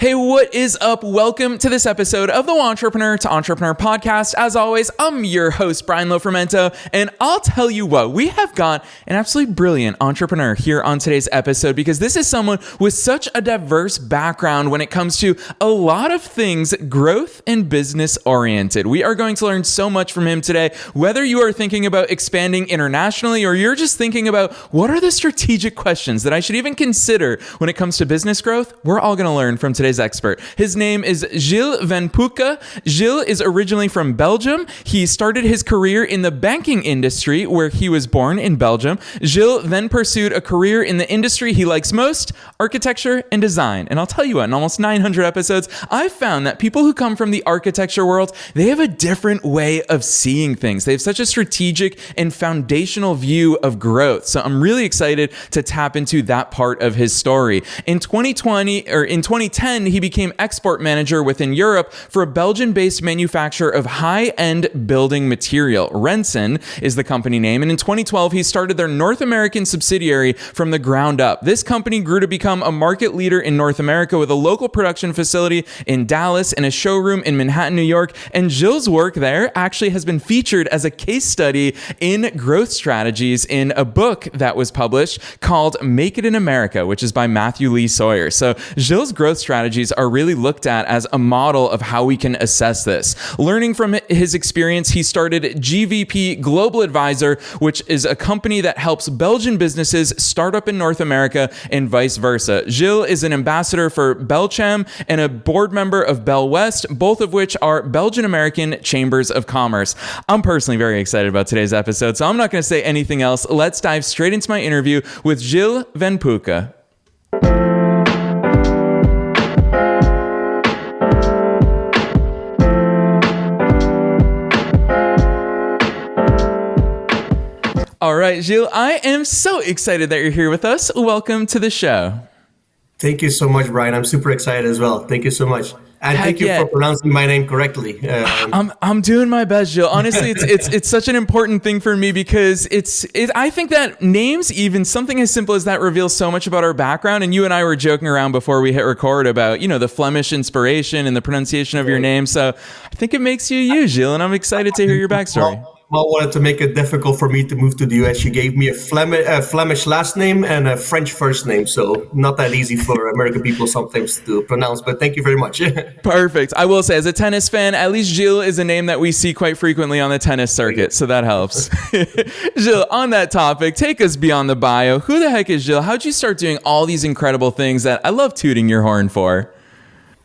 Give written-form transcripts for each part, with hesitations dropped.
Hey, what is up? Welcome to this episode of the Entrepreneur to Entrepreneur podcast. As always, I'm your host, Brian Lofermento, and I'll tell you what, we have got an absolutely brilliant entrepreneur here on today's episode because this is someone with such a diverse background when it comes to a lot of things growth and business oriented. We are going to learn so much from him today, whether you are thinking about expanding internationally or you're just thinking about what are the strategic questions that I should even consider when it comes to business growth. We're all going to learn from today's expert. His name is Gilles Vanpoucke. Gilles is originally from Belgium. He started his career in the banking industry where he was born in Belgium. Gilles then pursued a career in the industry he likes most, architecture and design. And I'll tell you what, in almost 900 episodes, I've found that people who come from the architecture world, they have a different way of seeing things. They have such a strategic and foundational view of growth. So I'm really excited to tap into that part of his story. In 2010, he became export manager within Europe for a Belgian-based manufacturer of high-end building material. Rensen is the company name. And in 2012, he started their North American subsidiary from the ground up. This company grew to become a market leader in North America with a local production facility in Dallas and a showroom in Manhattan, New York. And Gilles' work there actually has been featured as a case study in growth strategies in a book that was published called Make It in America, which is by Matthew Lee Sawyer. So Gilles' growth strategies are really looked at as a model of how we can assess this. Learning from his experience, he started GVP Global Advisor, which is a company that helps Belgian businesses start up in North America and vice versa. Gilles is an ambassador for Belcham and a board member of Bell West, both of which are Belgian American chambers of commerce. I'm personally very excited about today's episode, so I'm not going to say anything else. Let's dive straight into my interview with Gilles Vanpoucke. All right, Gilles, I am so excited that you're here with us. Welcome to the show. Thank you so much, Brian. I'm super excited as well. Thank you so much. And thank you for pronouncing my name correctly. I'm doing my best, Gilles. Honestly, it's such an important thing for me because I think that names, even something as simple as that, reveals so much about our background. And you and I were joking around before we hit record about, the Flemish inspiration and the pronunciation of your name. So I think it makes you, Gilles, and I'm excited to hear your backstory. Mom wanted to make it difficult for me to move to the US. She gave me a Flemish last name and a French first name. So not that easy for American people sometimes to pronounce, but thank you very much. Perfect. I will say, as a tennis fan, at least Gilles is a name that we see quite frequently on the tennis circuit. So that helps. Gilles, on that topic, take us beyond the bio. Who the heck is Gilles? How'd you start doing all these incredible things that I love tooting your horn for?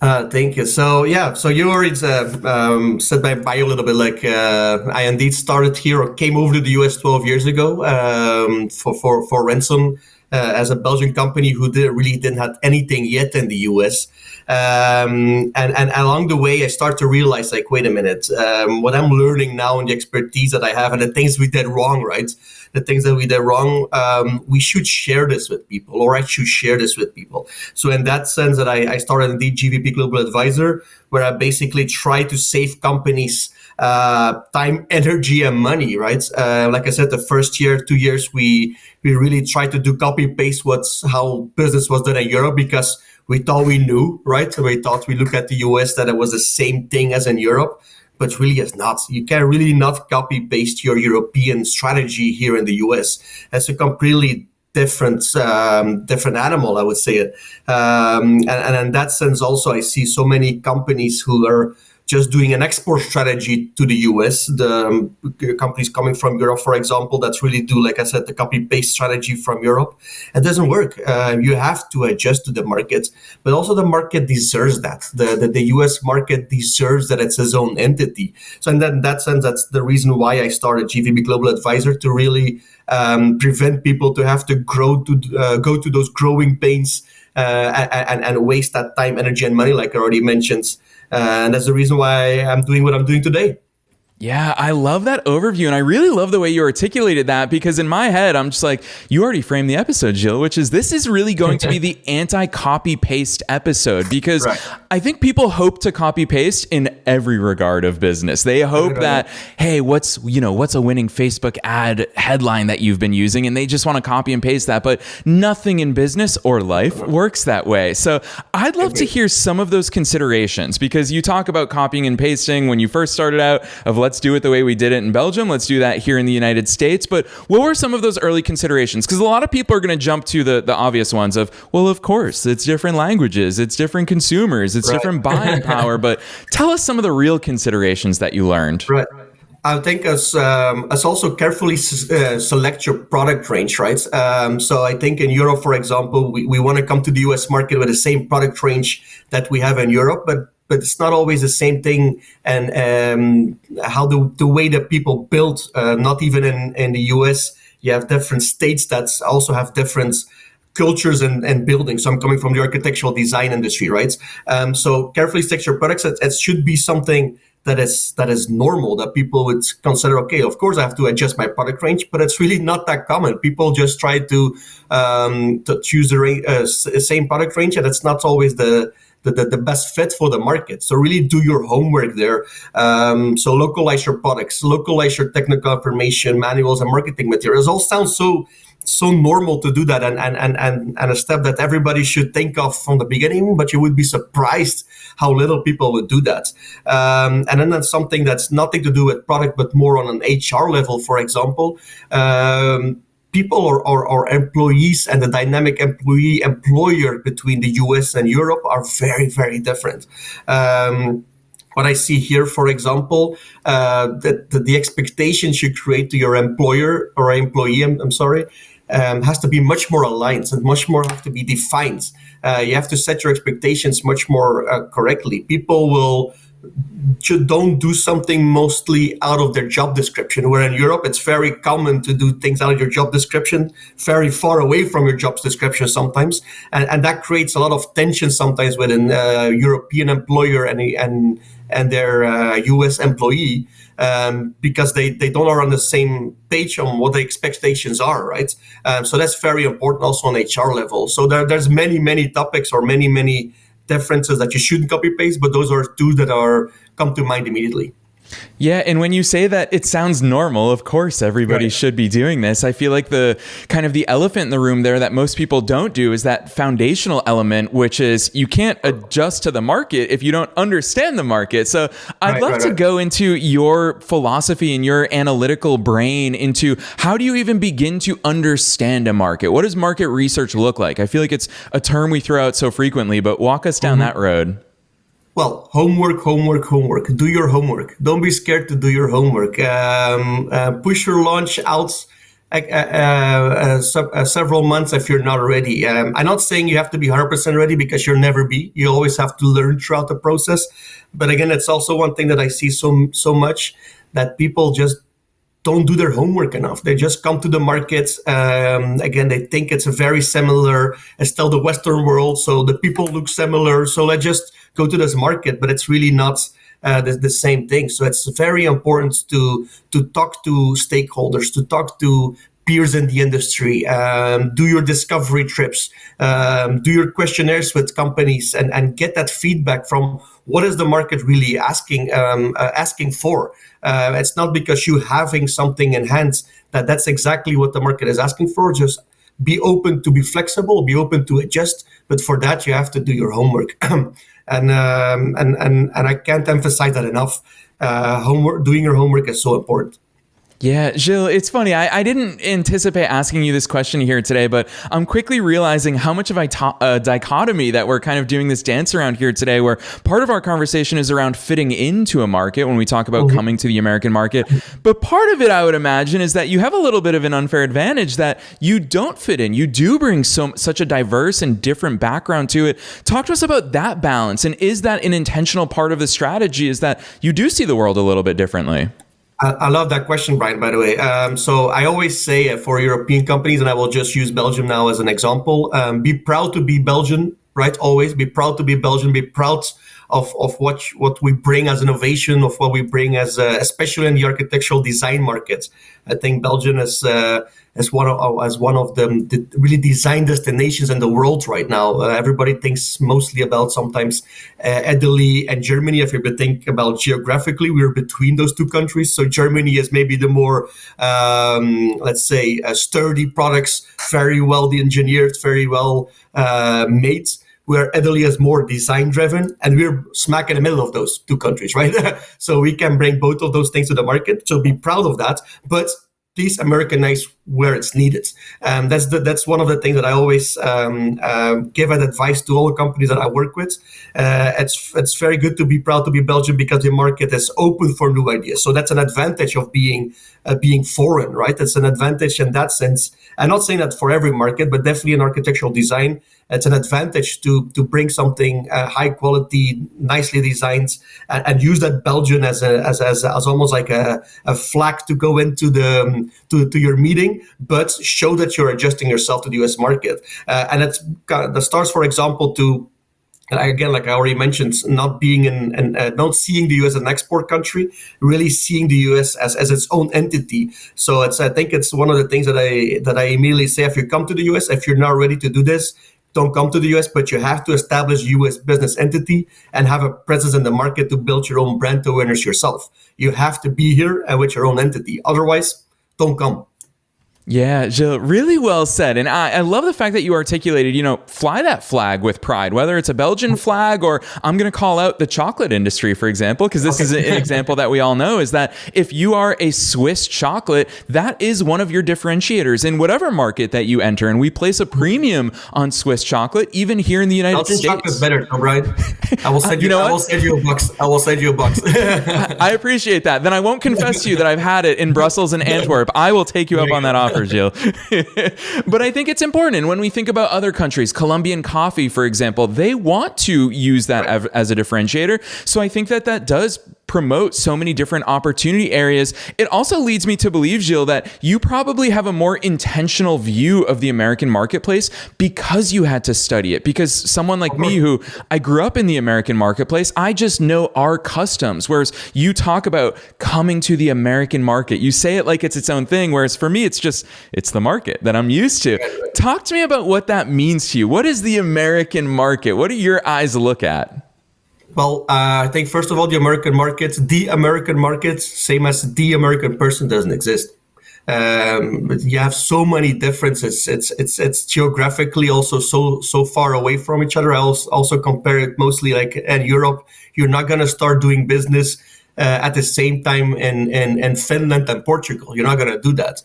Thank you. So you already said my bio a little bit. I indeed started here or came over to the US 12 years ago for Rensen as a Belgian company who didn't have anything yet in the US. And along the way, I start to realize, wait a minute, what I'm learning now and the expertise that I have and the things we did wrong, right? The things that we did wrong, we should share this with people, or I should share this with people. So in that sense that I started indeed GVP Global Advisor, where I basically try to save companies time, energy, and money, right? Like I said, the first year, 2 years, we really tried to do copy paste how business was done in Europe because we thought we knew, right? So we thought we look at the US that it was the same thing as in Europe. But really it's not. You can really not copy paste your European strategy here in the US. It's a completely different animal, I would say it. And in that sense also, I see so many companies who are just doing an export strategy to the US. The companies coming from Europe, for example, that really do, like I said, the copy-paste strategy from Europe. It doesn't work. You have to adjust to the market, but also the market deserves that. The US market deserves that it's its own entity. So in that sense, that's the reason why I started GVB Global Advisor, to really prevent people to have to go to those growing pains and waste that time, energy, and money, like I already mentioned. And that's the reason why I'm doing what I'm doing today. Yeah, I love that overview. And I really love the way you articulated that, because in my head, I'm just like, you already framed the episode, Gilles, which is this is really going to be the anti-copy paste episode, because Right. I think people hope to copy paste in every regard of business. They hope that, hey, what's a winning Facebook ad headline that you've been using? And they just want to copy and paste that. But nothing in business or life works that way. So I'd love to hear some of those considerations, because you talk about copying and pasting when you first started out of let's do it the way we did it in Belgium. Let's do that here in the United States. But what were some of those early considerations? Because a lot of people are going to jump to the obvious ones of, well, of course, it's different languages, it's different consumers, it's different buying power. But tell us some of the real considerations that you learned. Right. I think as also carefully select your product range, right? So I think in Europe, for example, we want to come to the US market with the same product range that we have in Europe, but it's not always the same thing. And how the way that people build, not even in the US, you have different states that also have different cultures and buildings. So I'm coming from the architectural design industry, right? So carefully select your products. It should be something that is normal, that people would consider, okay, of course I have to adjust my product range, but it's really not that common. People just try to choose the same product range, and it's not always the best fit for the market. So really do your homework there. So localize your products, localize your technical information, manuals, and marketing materials. All sounds so normal to do that, and a step that everybody should think of from the beginning, but you would be surprised how little people would do that. And then that's something that's nothing to do with product, but more on an HR level, for example. People or employees and the dynamic employer between the US and Europe are very, very different. What I see here, for example, that the expectations you create to your employer or employee, has to be much more aligned and much more have to be defined. You have to set your expectations much more correctly. People don't do something mostly out of their job description, where in Europe it's very common to do things out of your job description, very far away from your job description sometimes, and that creates a lot of tension sometimes within European employer and their US employee, because they don't are on the same page on what the expectations are, right? So that's very important also on HR level. So there's many topics or many differences that you shouldn't copy paste, but those are two that come to mind immediately. Yeah, and when you say that it sounds normal, of course everybody should be doing this. I feel like the kind of the elephant in the room there that most people don't do is that foundational element, which is you can't adjust to the market if you don't understand the market. So I'd love to go into your philosophy and your analytical brain into how do you even begin to understand a market? What does market research look like? I feel like it's a term we throw out so frequently, but walk us down that road. Well, homework. Do your homework. Don't be scared to do your homework. Push your launch out several months if you're not ready. I'm not saying you have to be 100% ready, because you'll never be. You always have to learn throughout the process. But again, it's also one thing that I see so much, that people just don't do their homework enough. They just come to the market. Again, they think it's a very similar, it's still the Western world, so the people look similar. So let's just go to this market, but it's really not the same thing. So it's very important to talk to stakeholders, to talk to peers in the industry, do your discovery trips, do your questionnaires with companies, and get that feedback from what is the market really asking for. It's not because you having something in hand that's exactly what the market is asking for. Just be open to be flexible, be open to adjust, but for that you have to do your homework. And I can't emphasize that enough. Doing your homework is so important. Yeah, Gilles, it's funny. I didn't anticipate asking you this question here today, but I'm quickly realizing how much of a dichotomy that we're kind of doing this dance around here today, where part of our conversation is around fitting into a market when we talk about coming to the American market. But part of it, I would imagine, is that you have a little bit of an unfair advantage that you don't fit in. You do bring such a diverse and different background to it. Talk to us about that balance. And is that an intentional part of the strategy, is that you do see the world a little bit differently? I love that question, Brian, by the way. So I always say for European companies, and I will just use Belgium now as an example, be proud to be Belgian, right? Always be proud to be Belgian, be proud of what we bring as innovation, of what we bring as especially in the architectural design markets. I think Belgium is one of the really design destinations in the world right now. Everybody thinks mostly about sometimes Italy and Germany. If you think about geographically, we're between those two countries. So Germany is maybe the more, let's say, sturdy products, very well engineered, very well made, where Italy is more design driven, and we're smack in the middle of those two countries, right? So we can bring both of those things to the market. So be proud of that. But please Americanize where it's needed. That's one of the things that I always give as advice to all the companies that I work with. It's very good to be proud to be Belgian because the market is open for new ideas. So that's an advantage of being foreign, right? It's an advantage in that sense. I'm not saying that for every market, but definitely in architectural design, it's an advantage to bring something high quality, nicely designed, and use that Belgian as almost like a flag to go into the to your meeting, but show that you're adjusting yourself to the US market. And that starts, for example, to again, like I already mentioned, not being not seeing the US as an export country, really seeing the US as its own entity. So I think it's one of the things that I immediately say: if you come to the US, if you're not ready to do this, don't come to the US, but you have to establish US business entity and have a presence in the market to build your own brand awareness yourself. You have to be here and with your own entity. Otherwise, don't come. Yeah, Gilles, really well said. And I love the fact that you articulated, fly that flag with pride, whether it's a Belgian flag or I'm going to call out the chocolate industry, for example, because this is an example that we all know is that if you are a Swiss chocolate, that is one of your differentiators in whatever market that you enter. And we place a premium on Swiss chocolate, even here in the United States. Belgian chocolate better, right? I will send you, I will send you a box. I will send you a box. I appreciate that. Then I won't confess to you that I've had it in Brussels and Antwerp. I will take you up on that offer, Gilles. But I think it's important. And when we think about other countries, Colombian coffee, for example, they want to use that as a differentiator. So I think that does promote so many different opportunity areas. It also leads me to believe, Gilles, that you probably have a more intentional view of the American marketplace because you had to study it. Because someone like me, who I grew up in the American marketplace, I just know our customs. Whereas you talk about coming to the American market, you say it like it's its own thing. Whereas for me, it's the market that I'm used to. Talk to me about what that means to you. What is the American market? What do your eyes look at? Well, I think first of all, the American market, same as the American person, doesn't exist. You have so many differences. It's geographically also so far away from each other. I also compare it mostly like in Europe. You're not going to start doing business at the same time in Finland and Portugal. You're not going to do that.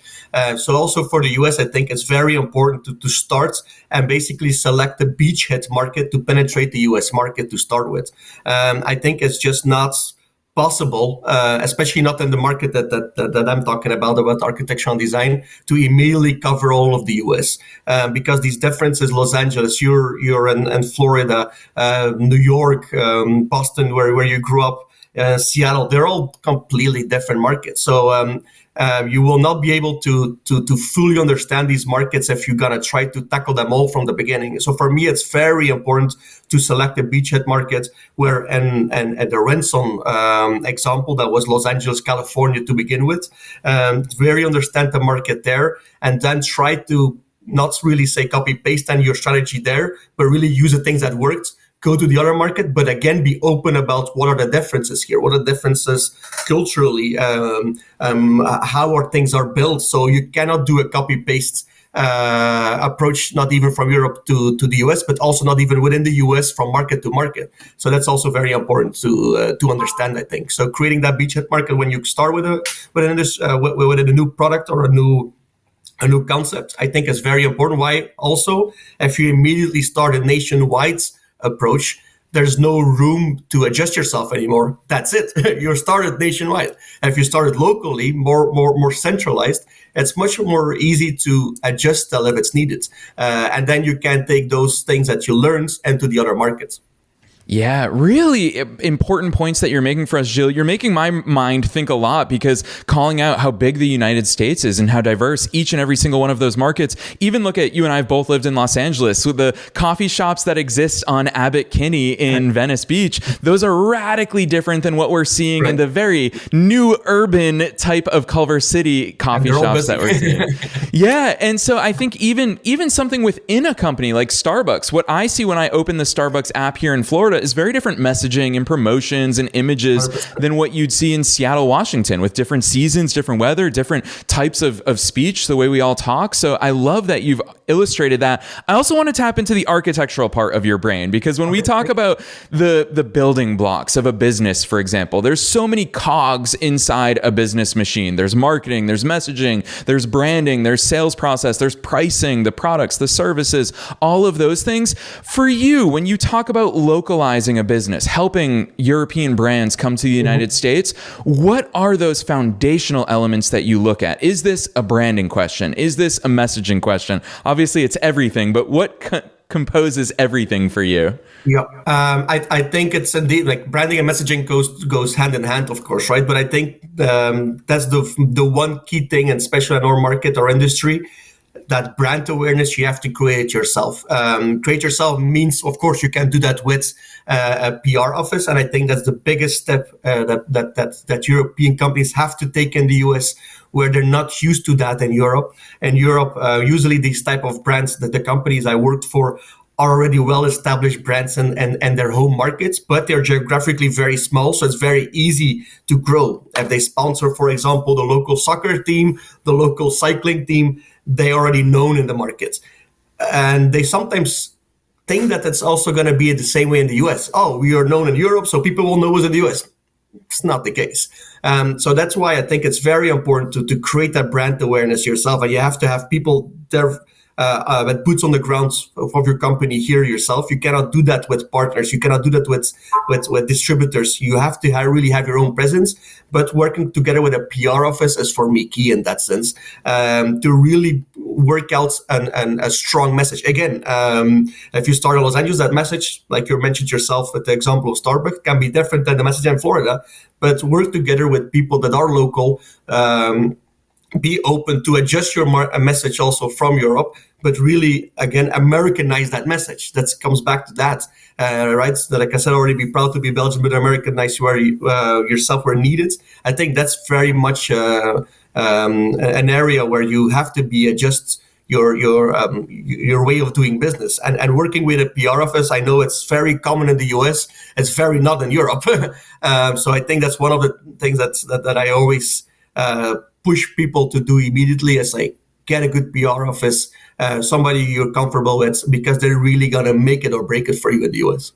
So also for the US, I think it's very important to start and basically select the beachhead market to penetrate the US market to start with. I think it's just not possible, especially not in the market that I'm talking about architectural design, to immediately cover all of the US, because these differences, Los Angeles, you're in Florida, New York, Boston, where you grew up, Seattle, they're all completely different markets. So you will not be able to fully understand these markets if you're gonna try to tackle them all from the beginning. So for me, it's very important to select a beachhead market where, and the Renson example, that was Los Angeles, California to begin with, very understand the market there, and then try to not really say copy paste on your strategy there, but really use the things that worked. Go to the other market, but again, be open about what are the differences here, what are the differences culturally, how are things are built. So you cannot do a copy paste approach, not even from Europe to the US, but also not even within the US from market to market. So that's also very important to understand, I think. So creating that beachhead market when you start with a new product or a new concept, I think is very important. Why also, if you immediately start a nationwide approach, there's no room to adjust yourself anymore. That's it. You're started nationwide. And if you started locally, more centralized, it's much more easy to adjust if it's needed. And then you can take those things that you learned into the other markets. Yeah, really important points that you're making for us, Gilles. You're making my mind think a lot, because calling out how big the United States is and how diverse each and every single one of those markets. Even look at, you and I have both lived in Los Angeles, with the coffee shops that exist on Abbot Kinney in Venice Beach. Those are radically different than what we're seeing in the very new urban type of Culver City coffee shops that we're seeing. Yeah, and so I think even something within a company like Starbucks, what I see when I open the Starbucks app here in Florida is very different messaging and promotions and images 100%. than what you'd see in Seattle, Washington, with different seasons, different weather, different types of speech, the way we all talk. So I love that you've illustrated that. I also want to tap into the architectural part of your brain, because when we talk about the building blocks of a business, for example, there's so many cogs inside a business machine. There's marketing, there's messaging, there's branding, there's sales process, there's pricing, the products, the services, all of those things. For you, when you talk about localizing a business, helping European brands come to the United States, what are those foundational elements that you look at? Is this a branding question? Is this a messaging question? Obviously, it's everything, but what composes everything for you? Yeah, I think it's indeed like branding and messaging goes hand in hand, of course, right? But I think that's the one key thing, and especially in our market or industry, that brand awareness you have to create yourself. Create yourself means, of course, you can do that with a PR office, and I think that's the biggest step that European companies have to take in the US, where they're not used to that in Europe. In Europe, usually these type of brands that the companies I worked for are already well-established brands and their home markets, but they're geographically very small, so it's very easy to grow. If they sponsor, for example, the local soccer team, the local cycling team, they're already known in the market. And they sometimes think that it's also going to be the same way in the US. Oh, we are known in Europe, so people will know us in the US. It's not the case. So that's why I think it's very important to create that brand awareness yourself. And you have to have people there that boots on the ground of your company here yourself. You cannot do that with partners. You cannot do that with distributors. You have to really have your own presence. But working together with a PR office is, for me, key in that sense, to really work out a strong message. Again, if you start in Los Angeles, that message, like you mentioned yourself with the example of Starbucks, can be different than the message in Florida. But work together with people that are local. Be open to adjust your message also from Europe, but really, again, Americanize that message. That comes back to that, right? So, like I said already, be proud to be Belgian, but Americanize yourself where needed. I think that's very much an area where you have to be adjust your way of doing business. And working with a PR office, I know it's very common in the US. It's very not in Europe. So I think that's one of the things that I always push people to do immediately, is like get a good PR office, somebody you're comfortable with, because they're really gonna make it or break it for you in the US.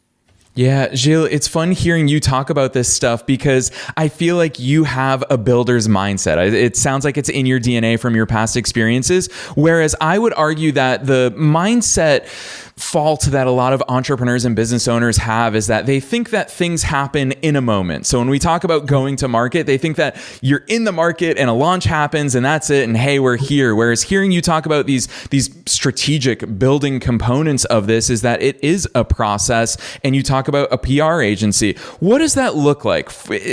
Yeah, Gilles, it's fun hearing you talk about this stuff, because I feel like you have a builder's mindset. It sounds like it's in your DNA from your past experiences, whereas I would argue that the mindset fault that a lot of entrepreneurs and business owners have is that they think that things happen in a moment. So when we talk about going to market, they think that you're in the market and a launch happens and that's it, and hey, we're here. Whereas hearing you talk about these strategic building components of this is that it is a process, and you talk about a PR agency. What does that look like?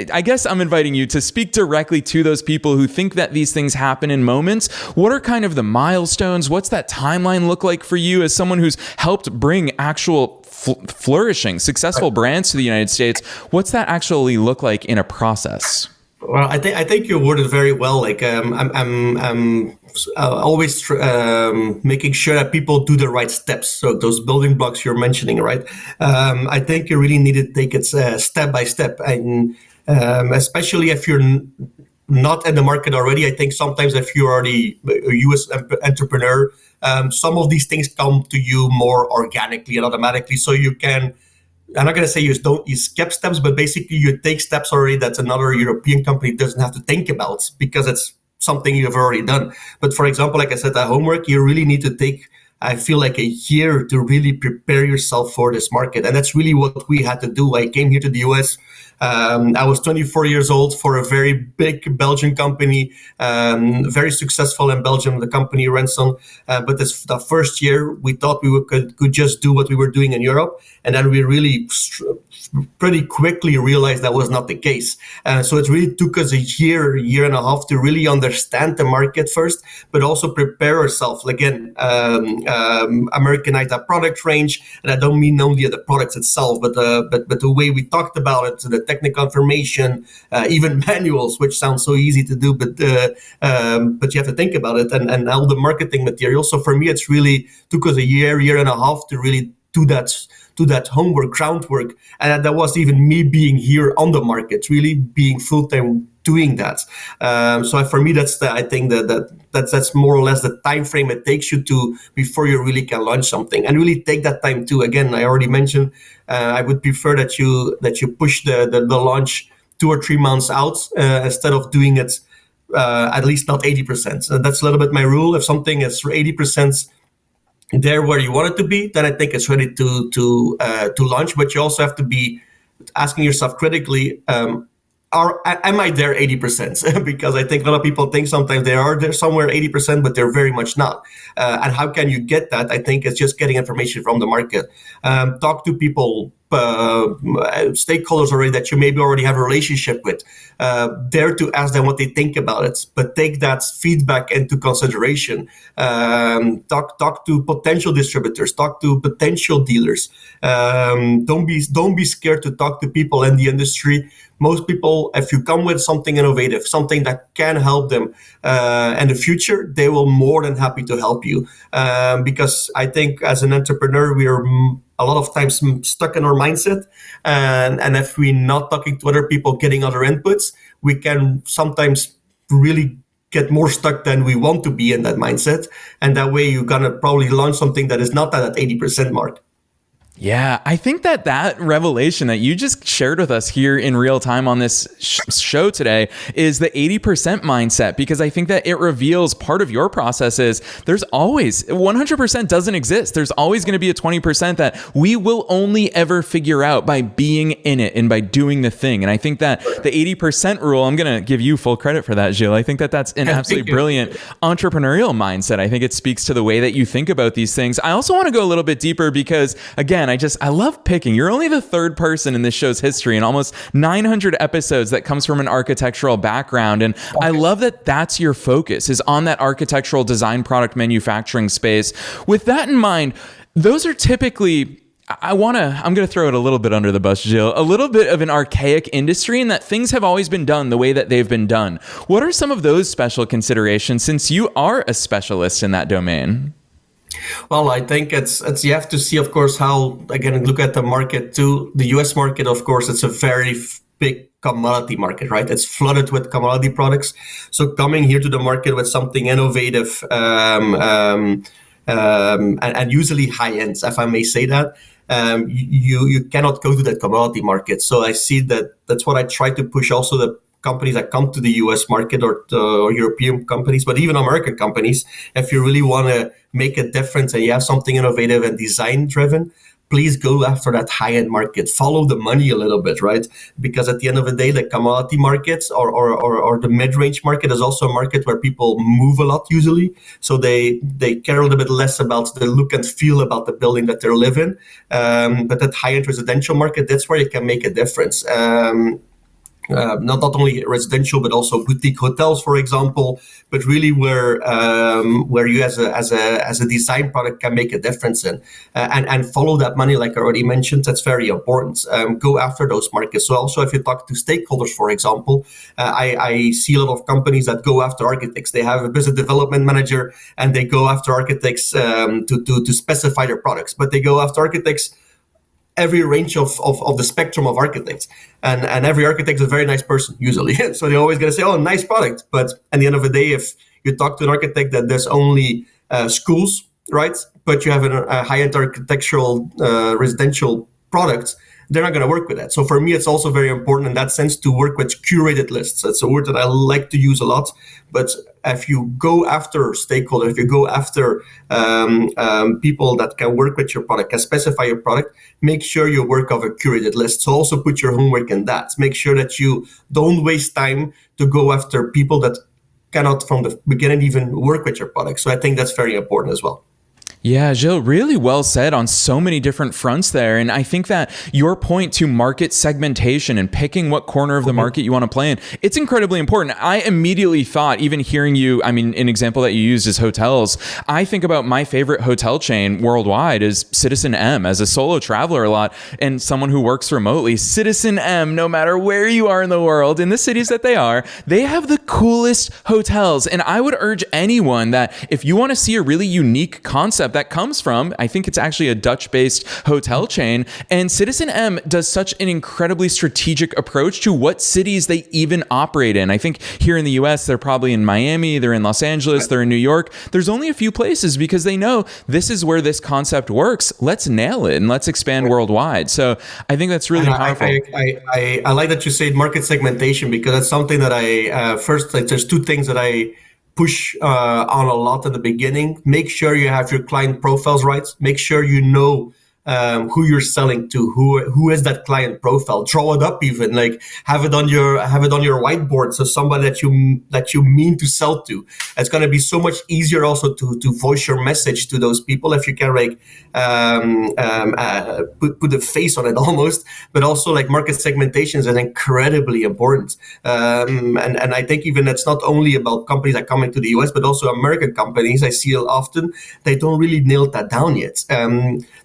I guess I'm inviting you to speak directly to those people who think that these things happen in moments. What are kind of the milestones? What's that timeline look like for you as someone who's helped bring actual flourishing, successful brands to the United States? What's that actually look like in a process? Well, I think you worded very well. Like I'm always making sure that people do the right steps. So those building blocks you're mentioning, right? I think you really need to take it step by step, and especially if you're not in the market already. I think sometimes if you're already a US entrepreneur, some of these things come to you more organically and automatically. So you can, I'm not going to say you skip steps, but basically you take steps already that another European company doesn't have to think about, because it's something you've already done. But for example, like I said, that homework, you really need to take, I feel like, a year to really prepare yourself for this market. And that's really what we had to do. I came here to the US. I was 24 years old for a very big Belgian company, very successful in Belgium, the company Renson. But the first year, we thought we could just do what we were doing in Europe. And then we really pretty quickly realized that was not the case. So it really took us a year and a half to really understand the market first, but also prepare ourselves. Again, Americanize that product range, and I don't mean only the products itself, but the way we talked about it, so the technical information, even manuals, which sounds so easy to do, but you have to think about it, and all the marketing materials. So for me, it's really took us a year and a half to really do that homework, groundwork, and that was even me being here on the market, really being full time doing that. So for me, I think that's more or less the time frame it takes you to before you really can launch something, and really take that time too. Again, I already mentioned I would prefer that you push the launch 2 or 3 months out instead of doing it at least not 80%. So that's a little bit my rule. If something is 80% there where you want it to be, then I think it's ready to launch. But you also have to be asking yourself critically, am I there 80%? Because I think a lot of people think sometimes they are there somewhere 80%, but they're very much not. And how can you get that? I think it's just getting information from the market. Talk to people, stakeholders already that you maybe already have a relationship with. Dare to ask them what they think about it, but take that feedback into consideration. Talk to potential distributors, talk to potential dealers. Don't be scared to talk to people in the industry. Most people, if you come with something innovative, something that can help them in the future, they will more than happy to help you. Because I think as an entrepreneur, we are a lot of times stuck in our mindset. And if we're not talking to other people, getting other inputs, we can sometimes really get more stuck than we want to be in that mindset. And that way you're going to probably launch something that is not at that 80% mark. Yeah, I think that revelation that you just shared with us here in real time on this show today is the 80% mindset, because I think that it reveals part of your process is there's always 100% doesn't exist. There's always going to be a 20% that we will only ever figure out by being in it and by doing the thing. And I think that the 80% rule, I'm going to give you full credit for that, Gilles. I think that that's an absolutely brilliant entrepreneurial mindset. I think it speaks to the way that you think about these things. I also want to go a little bit deeper because, again, I love picking. You're only the third person in this show's history in almost 900 episodes that comes from an architectural background. And I love that that's your focus, is on that architectural design product manufacturing space. With that in mind, those are typically, I'm going to throw it a little bit under the bus, Gilles, a little bit of an archaic industry in that things have always been done the way that they've been done. What are some of those special considerations since you are a specialist in that domain? Well, I think it's you have to see, of course, how, again, look at the market too. The US market, of course, it's a very big commodity market, right? It's flooded with commodity products. So coming here to the market with something innovative and usually high end, if I may say that, you cannot go to that commodity market. So I see that's what I try to push also the companies that come to the US market or European companies, but even American companies. If you really want to make a difference and you have something innovative and design driven, please go after that high-end market. Follow the money a little bit, right? Because at the end of the day, the commodity markets or the mid-range market is also a market where people move a lot usually. So they care a little bit less about the look and feel about the building that they're living. But that high-end residential market, that's where you can make a difference. Not only residential, but also boutique hotels, for example, but really where you as a design product can make a difference in, and follow that money, like I already mentioned. That's very important. Go after those markets. So also, if you talk to stakeholders, for example, I see a lot of companies that go after architects. They have a business development manager, and they go after architects to specify their products, but they go after architects every range of the spectrum of architects. And every architect is a very nice person, usually. So they're always going to say, oh, nice product. But at the end of the day, if you talk to an architect that there's only schools, right, but you have a high-end architectural residential product, they're not going to work with that. So for me, it's also very important in that sense to work with curated lists. That's a word that I like to use a lot. But if you go after stakeholders, if you go after people that can work with your product, can specify your product, make sure you work off a curated list. So also put your homework in that. Make sure that you don't waste time to go after people that cannot from the beginning even work with your product. So I think that's very important as well. Yeah, Gilles, really well said on so many different fronts there. And I think that your point to market segmentation and picking what corner of the market you want to play in, it's incredibly important. I immediately thought, even hearing you, I mean, an example that you used is hotels. I think about my favorite hotel chain worldwide is Citizen M. As a solo traveler a lot and someone who works remotely, Citizen M, no matter where you are in the world, in the cities that they are, they have the coolest hotels. And I would urge anyone that if you want to see a really unique concept that comes from, I think it's actually a Dutch-based hotel chain, and Citizen M does such an incredibly strategic approach to what cities they even operate in. I think here in the US, they're probably in Miami, they're in Los Angeles, they're in New York. There's only a few places because they know this is where this concept works. Let's nail it and let's expand worldwide. So I think that's really powerful. I like that you said market segmentation, because that's something that there's two things that I push on a lot at the beginning. Make sure you have your client profiles right. Make sure you know who you're selling to, who is that client profile. Draw it up, even like have it on your whiteboard. So somebody that you mean to sell to. It's going to be so much easier also to voice your message to those people if you can like put a face on it almost. But also like market segmentation is incredibly important. And I think even it's not only about companies that come into the US, but also American companies. I see often they don't really nail that down yet.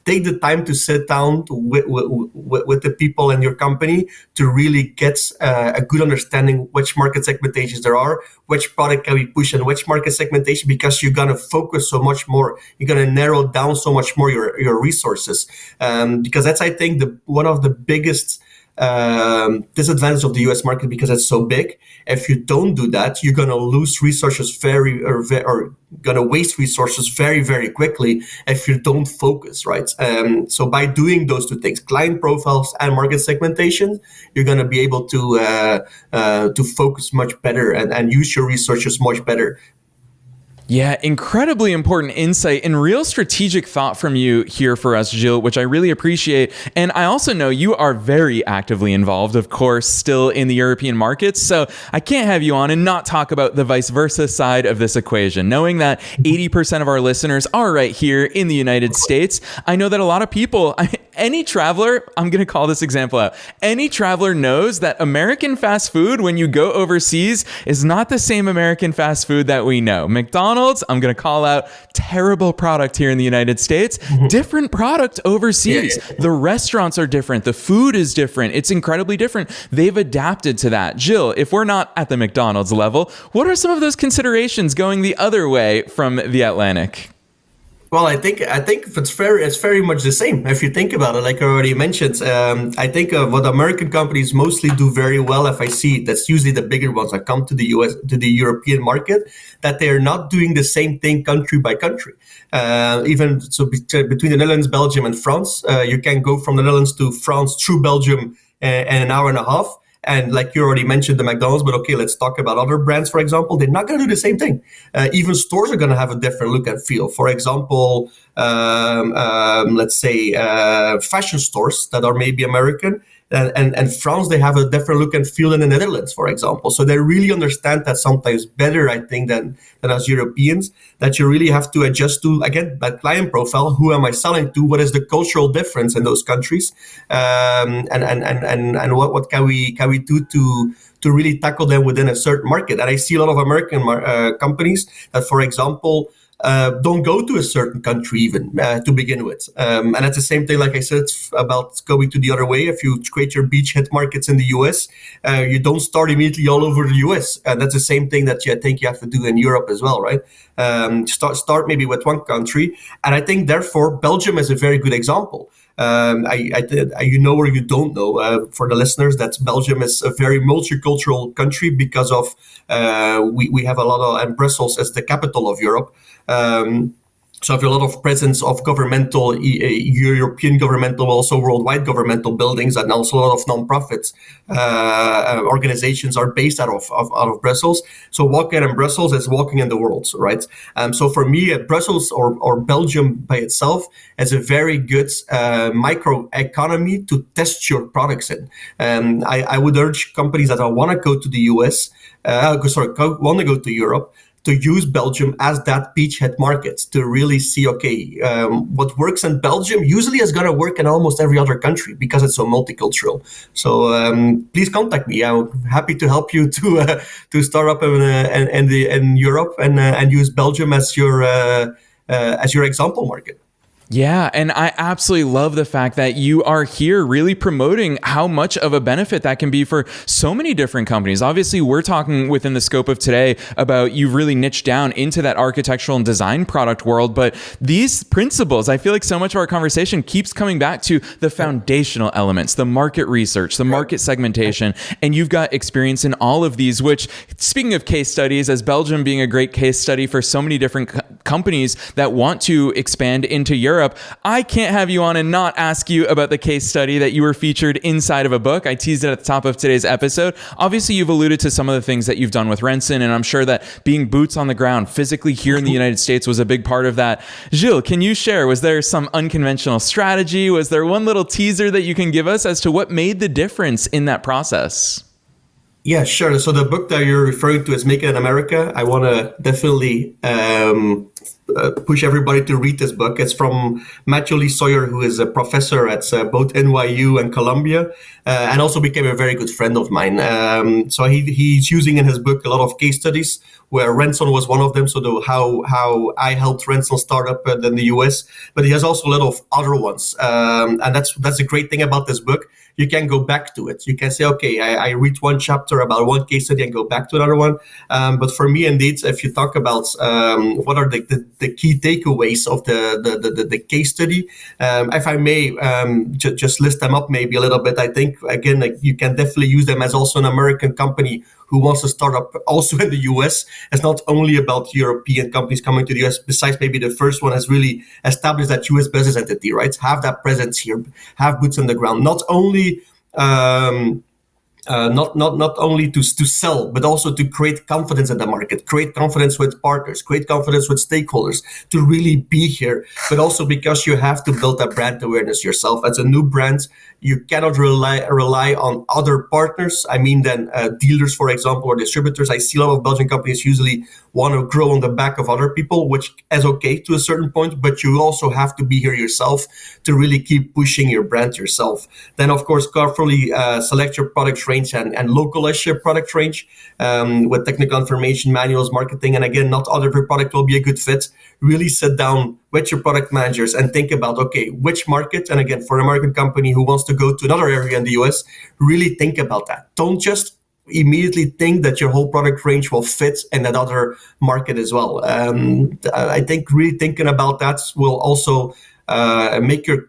Take the time to sit down with the people in your company to really get a good understanding which market segmentations there are, which product can we push and which market segmentation, because you're going to focus so much more. You're going to narrow down so much more your resources. Because that's, I think, one of the biggest disadvantage of the US market, because it's so big. If you don't do that, you're going to lose resources or going to waste resources very, very quickly if you don't focus, right? So by doing those two things, client profiles and market segmentation, you're going to be able to focus much better and use your resources much better. Yeah, incredibly important insight and real strategic thought from you here for us, Gilles, which I really appreciate. And I also know you are very actively involved, of course, still in the European markets. So I can't have you on and not talk about the vice versa side of this equation. Knowing that 80% of our listeners are right here in the United States, I know that a lot of people, any traveler, I'm going to call this example out. Any traveler knows that American fast food, when you go overseas, is not the same American fast food that we know. McDonald's, I'm going to call out, terrible product here in the United States, different product overseas. Yeah. The restaurants are different. The food is different. It's incredibly different. They've adapted to that. Gilles, if we're not at the McDonald's level, what are some of those considerations going the other way from the Atlantic? Well, I think it's very much the same. If you think about it, like I already mentioned, I think what American companies mostly do very well, if I see, that's usually the bigger ones that come to the US, to the European market, that they are not doing the same thing country by country. Even so, between the Netherlands, Belgium, and France, you can go from the Netherlands to France through Belgium in an hour and a half. And like you already mentioned the McDonald's, but okay, let's talk about other brands, for example. They're not going to do the same thing. Even stores are going to have a different look and feel. For example, let's say fashion stores that are maybe American. And France, they have a different look and feel than the Netherlands, for example. So they really understand that sometimes better, I think, than as Europeans, that you really have to adjust to, again, that client profile. Who am I selling to? What is the cultural difference in those countries? And what can we do to really tackle them within a certain market? And I see a lot of American companies that, for example, don't go to a certain country even to begin with. And that's the same thing, like I said, about going to the other way. If you create your beachhead markets in the US, you don't start immediately all over the US. And that's the same thing that I think you have to do in Europe as well, right? Start maybe with one country. And I think, therefore, Belgium is a very good example. You know or you don't know, for the listeners, that Belgium is a very multicultural country because of we have a lot of, and Brussels is the capital of Europe. So have a lot of presence of governmental, European governmental, also worldwide governmental buildings, and also a lot of non-profits organizations are based out of Brussels. So walking in Brussels is walking in the world, right? So for me, Brussels or Belgium by itself is a very good micro economy to test your products in. I would urge companies that want to go to the US, want to go to Europe, to use Belgium as that beachhead market to really see, okay, what works in Belgium usually is going to work in almost every other country because it's so multicultural. So please contact me. I'm happy to help you to start up in Europe and use Belgium as your example market. Yeah, and I absolutely love the fact that you are here really promoting how much of a benefit that can be for so many different companies. Obviously, we're talking within the scope of today about you've really niched down into that architectural and design product world, but these principles, I feel like so much of our conversation keeps coming back to the foundational elements, the market research, the market segmentation, and you've got experience in all of these, which, speaking of case studies, as Belgium being a great case study for so many different companies that want to expand into Europe, I can't have you on and not ask you about the case study that you were featured inside of a book. I teased it at the top of today's episode. Obviously, you've alluded to some of the things that you've done with Renson, and I'm sure that being boots on the ground physically here in the United States was a big part of that. Gilles, can you share, was there some unconventional strategy? Was there one little teaser that you can give us as to what made the difference in that process? Yeah, sure. So the book that you're referring to is Make It in America. I want to definitely push everybody to read this book. It's from Matthew Lee Sawyer, who is a professor at both NYU and Columbia, and also became a very good friend of mine. So he's using in his book a lot of case studies, where Renson was one of them. So how I helped Renson start up in the US, but he has also a lot of other ones, and that's a great thing about this book. You can go back to it. You can say, okay, I read one chapter about one case study and go back to another one. But for me, indeed, if you talk about what are the key takeaways of the case study, if I may just list them up maybe a little bit, I think, again, like, you can definitely use them as also an American company who wants to start up also in the US. It's not only about European companies coming to the US, besides maybe the first one has really established that US business entity, right? Have that presence here, have boots on the ground, not only not only to sell, but also to create confidence in the market, create confidence with partners, create confidence with stakeholders to really be here. But also because you have to build that brand awareness yourself. As a new brand, you cannot rely on other partners. I mean, then dealers, for example, or distributors. I see a lot of Belgian companies usually want to grow on the back of other people, which is okay to a certain point, but you also have to be here yourself to really keep pushing your brand yourself. Then, of course, carefully select your product range and localize your product range with technical information, manuals, marketing, and again, not every product will be a good fit. Really sit down with your product managers and think about, okay, which market, and again, for an American company who wants to go to another area in the US, really think about that. Don't just immediately think that your whole product range will fit in that other market as well. I think really thinking about that will also make your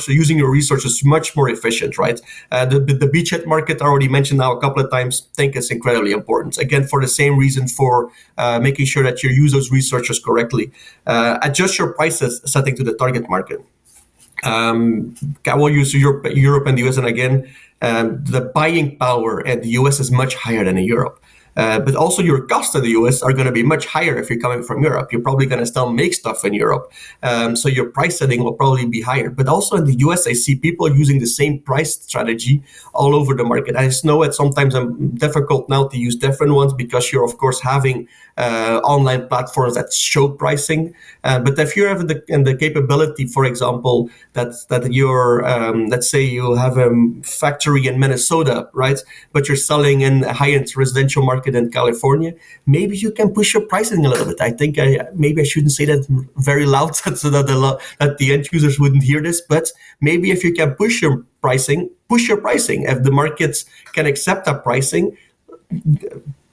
using your resources much more efficient, right? The beachhead market, I already mentioned now a couple of times, I think it's incredibly important. Again, for the same reason, for making sure that you use those resources correctly. Adjust your prices setting to the target market. I will use Europe and the US, and again, the buying power in the US is much higher than in Europe. But also your costs in the US are going to be much higher if you're coming from Europe. You're probably going to still make stuff in Europe. So your price setting will probably be higher. But also in the US, I see people using the same price strategy all over the market. I just know it's sometimes difficult now to use different ones because you're, of course, having online platforms that show pricing. But if you're having the capability, for example, that you're, let's say you have a factory in Minnesota, right? But you're selling in a high-end residential market in California, maybe you can push your pricing a little bit. I think maybe I shouldn't say that very loud so that the end users wouldn't hear this, but maybe if you can push your pricing. If the markets can accept that pricing,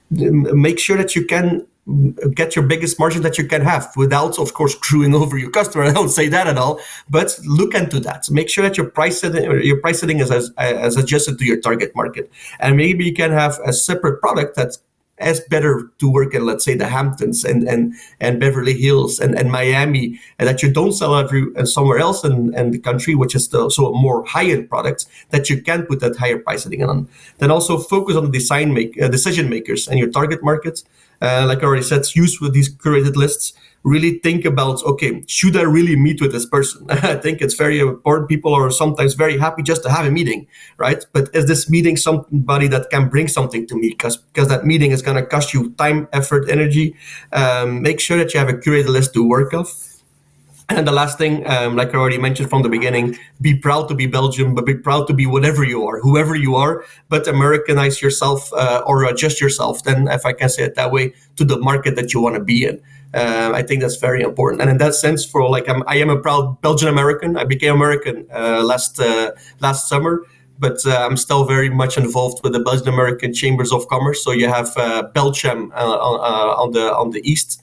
make sure that you can get your biggest margin that you can have without, of course, screwing over your customer. I don't say that at all, but look into that. Make sure that your price setting is adjusted to your target market. And maybe you can have a separate product that's as better to work in, let's say, the Hamptons and Beverly Hills and Miami, and that you don't sell somewhere else in the country, which is also a more high-end product that you can put that higher price setting on. Then also focus on the decision makers and your target markets. Like I already said, use with these curated lists. really think about, okay, should I really meet with this person? I think it's very important. People are sometimes very happy just to have a meeting, right? But is this meeting somebody that can bring something to me? Because that meeting is going to cost you time, effort, energy. Make sure that you have a curated list to work off. And the last thing, like I already mentioned from the beginning, be proud to be Belgian, but be proud to be whatever you are, whoever you are, but Americanize yourself or adjust yourself, then, if I can say it that way, to the market that you want to be in. I think that's very important. And in that sense, I am a proud Belgian American. I became American last summer, but I'm still very much involved with the Belgian American Chambers of Commerce. So you have Belgium on the East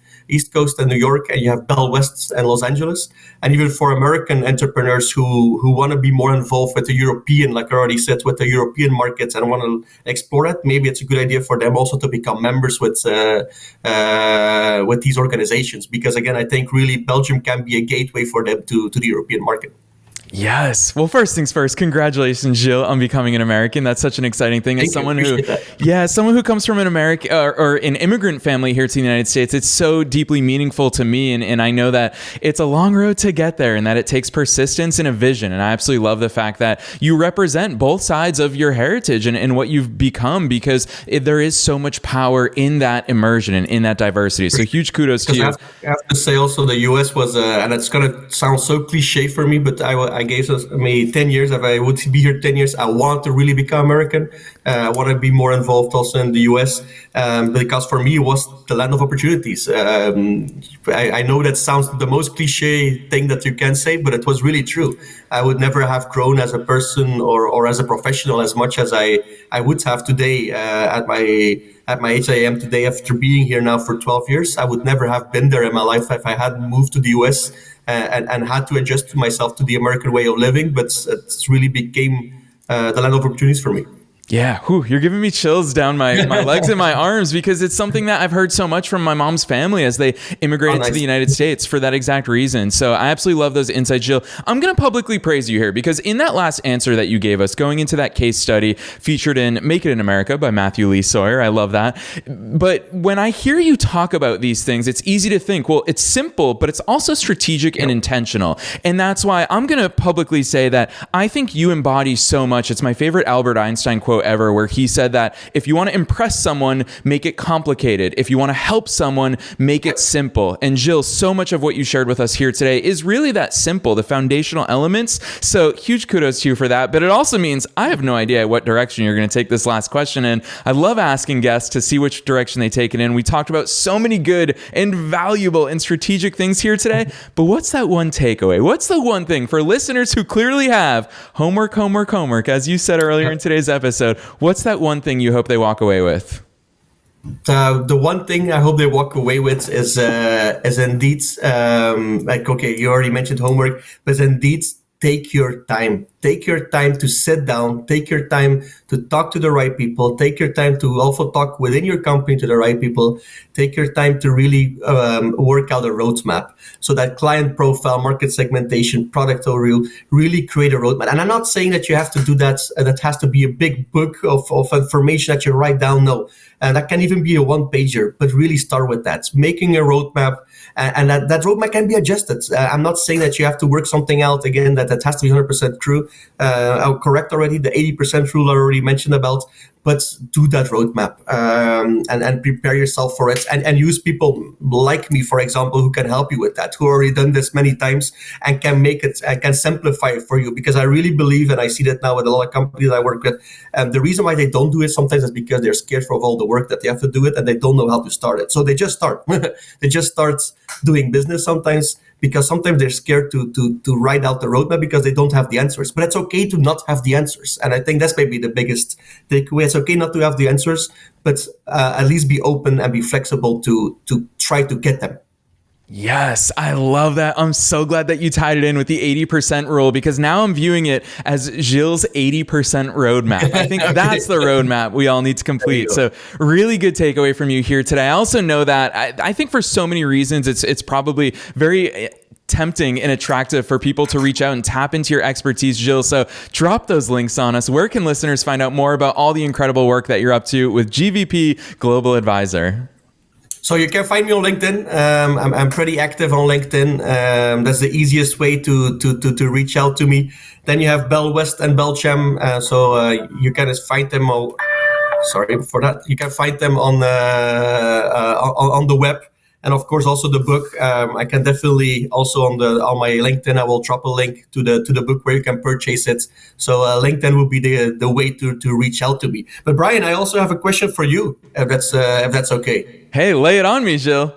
Coast and New York, and you have Bell West and Los Angeles. And even for American entrepreneurs who want to be more involved with the European, like I already said, with the European markets and want to explore it, maybe it's a good idea for them also to become members with these organizations. Because again, I think really Belgium can be a gateway for them to the European market. Yes. Well, first things first, congratulations, Gilles, on becoming an American. That's such an exciting thing. As someone who comes from an American or an immigrant family here to the United States, it's so deeply meaningful to me. And I know that it's a long road to get there and that it takes persistence and a vision. And I absolutely love the fact that you represent both sides of your heritage and what you've become, because there is so much power in that immersion and in that diversity. So huge kudos to you. I have to say also the US was, and it's going to sound so cliche for me, but I gave me 10 years. If I would be here 10 years, I want to really become American. I want to be more involved also in the US because for me, it was the land of opportunities. I know that sounds the most cliche thing that you can say, but it was really true. I would never have grown as a person or as a professional as much as I would have today at my age I am today after being here now for 12 years. I would never have been there in my life if I hadn't moved to the US and had to adjust myself to the American way of living. But it's really became the land of opportunities for me. Yeah, you're giving me chills down my legs and my arms, because it's something that I've heard so much from my mom's family as they immigrated to the United States for that exact reason. So I absolutely love those insights, Gilles. I'm going to publicly praise you here, because in that last answer that you gave us, going into that case study featured in Make It in America by Matthew Lee Sawyer, I love that. But when I hear you talk about these things, it's easy to think, well, it's simple, but it's also strategic and intentional. And that's why I'm going to publicly say that I think you embody so much. It's my favorite Albert Einstein quote ever, where he said that if you want to impress someone, make it complicated. If you want to help someone, make it simple. And Gilles, so much of what you shared with us here today is really that simple, the foundational elements. So huge kudos to you for that. But it also means I have no idea what direction you're going to take this last question in. I love asking guests to see which direction they take it in. We talked about so many good and valuable and strategic things here today. But what's that one takeaway? What's the one thing for listeners who clearly have homework, as you said earlier in today's episode? What's that one thing you hope they walk away with? The one thing I hope they walk away with is indeed, okay, you already mentioned homework, but indeed, take your time. Take your time to sit down. Take your time to talk to the right people. Take your time to also talk within your company to the right people. Take your time to really work out a roadmap. So that client profile, market segmentation, product overview, really create a roadmap. And I'm not saying that you have to do that. That has to be a big book of information that you write down. No. And that can even be a one-pager, but really start with that. Making a roadmap, and that roadmap can be adjusted. I'm not saying that you have to work something out again, that has to be 100% true. I'll correct already the 80% rule I already mentioned about, but do that roadmap and prepare yourself for it, and use people like me, for example, who can help you with that, who already done this many times and can make it and can simplify it for you. Because I really believe, and I see that now with a lot of companies I work with, the reason why they don't do it sometimes is because they're scared of all the work that they have to do it, and they don't know how to start it. So they just start. They just start doing business sometimes, because sometimes they're scared to write out the roadmap because they don't have the answers. But it's okay to not have the answers. And I think that's maybe the biggest takeaway. It's okay not to have the answers, but at least be open and be flexible to try to get them. Yes, I love that. I'm so glad that you tied it in with the 80% rule, because now I'm viewing it as Gilles' 80% roadmap. I think that's the roadmap we all need to complete. So really good takeaway from you here today. I also know that I think for so many reasons, it's probably very tempting and attractive for people to reach out and tap into your expertise, Gilles. So drop those links on us. Where can listeners find out more about all the incredible work that you're up to with GVP Global Advisor? So you can find me on LinkedIn. I'm pretty active on LinkedIn. That's the easiest way to reach out to me. Then you have Bel West and Belgium. You can find them all. Sorry for that. You can find them on the web, and of course also the book. I can definitely also on my LinkedIn. I will drop a link to the book where you can purchase it. So LinkedIn will be the way to reach out to me. But Brian, I also have a question for you, if that's okay. Hey, lay it on me, Gilles.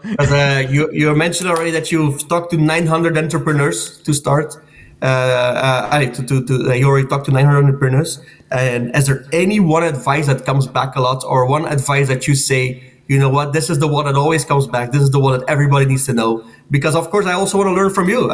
You mentioned already that you've talked to 900 entrepreneurs to start. You already talked to 900 entrepreneurs. And is there any one advice that comes back a lot, or one advice that you say, you know what, this is the one that always comes back. This is the one that everybody needs to know. Because of course, I also want to learn from you.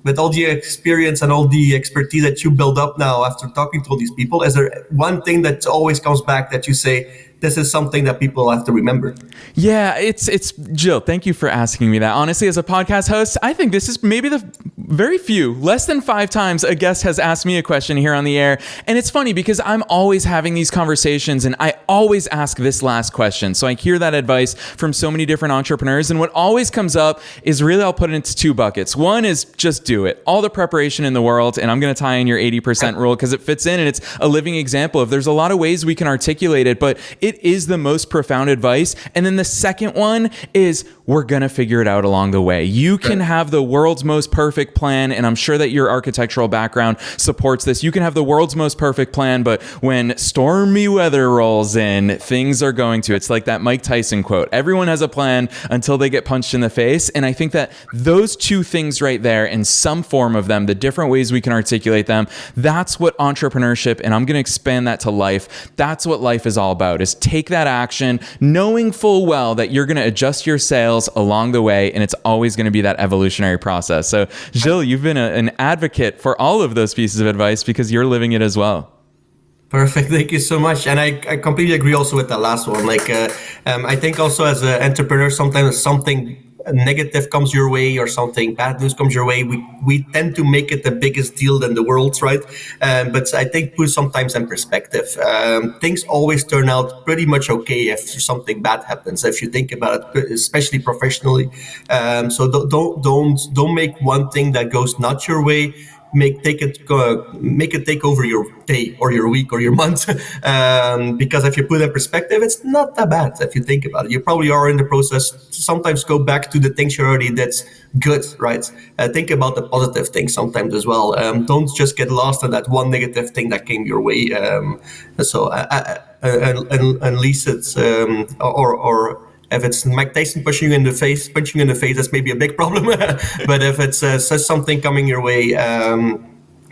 With all the experience and all the expertise that you build up now after talking to all these people, is there one thing that always comes back that you say, this is something that people have to remember? Yeah, it's Gilles, thank you for asking me that. Honestly, as a podcast host, I think this is maybe the very few, less than 5 times a guest has asked me a question here on the air. And it's funny because I'm always having these conversations and I always ask this last question. So I hear that advice from so many different entrepreneurs. And what always comes up is really, I'll put it into 2 buckets. One is just do it. All the preparation in the world. And I'm going to tie in your 80% rule because it fits in and it's a living example of there's a lot of ways we can articulate it, but it is the most profound advice. And then the second one is we're going to figure it out along the way. You can have the world's most perfect plan, and I'm sure that your architectural background supports this. You can have the world's most perfect plan, but when stormy weather rolls in, things are going to. It's like that Mike Tyson quote. Everyone has a plan until they get punched in the face. And I think that those 2 things right there, in some form of them, the different ways we can articulate them, that's what entrepreneurship, and I'm going to expand that to life. That's what life is all about, is take that action, knowing full well that you're going to adjust your sails along the way, and it's always going to be that evolutionary process. So, Gilles, you've been an advocate for all of those pieces of advice because you're living it as well. Perfect. Thank you so much. And I completely agree also with the last one. I think also as an entrepreneur, sometimes something negative comes your way or something bad news comes your way, we tend to make it the biggest deal in the world, right? But I think put sometimes in perspective. Things always turn out pretty much okay if something bad happens. If you think about it, especially professionally. So don't make one thing that goes not your way. Make it take over your day or your week or your month, because if you put it in perspective, it's not that bad. If you think about it, you probably are in the process to sometimes go back to the things you already did good, right? Think about the positive things sometimes as well. Don't just get lost in that one negative thing that came your way. Unless it's or if it's Mike Tyson punching you in the face, that's maybe a big problem. But if it's something coming your way,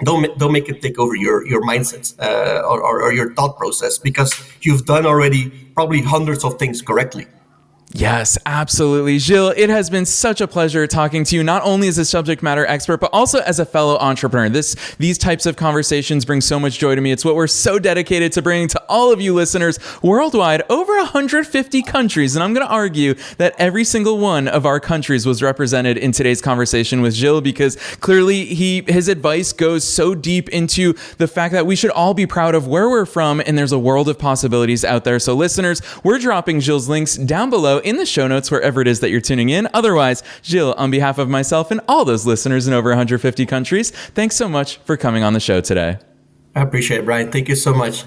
don't make it take over your mindset or your thought process, because you've done already probably hundreds of things correctly. Yes, absolutely. Gilles, it has been such a pleasure talking to you, not only as a subject matter expert, but also as a fellow entrepreneur. These types of conversations bring so much joy to me. It's what we're so dedicated to bringing to all of you listeners worldwide, over 150 countries. And I'm going to argue that every single one of our countries was represented in today's conversation with Gilles, because clearly his advice goes so deep into the fact that we should all be proud of where we're from, and there's a world of possibilities out there. So listeners, we're dropping Gilles' links down below in the show notes, wherever it is that you're tuning in. Otherwise, Gilles, on behalf of myself and all those listeners in over 150 countries, thanks so much for coming on the show today. I appreciate it, Brian. Thank you so much.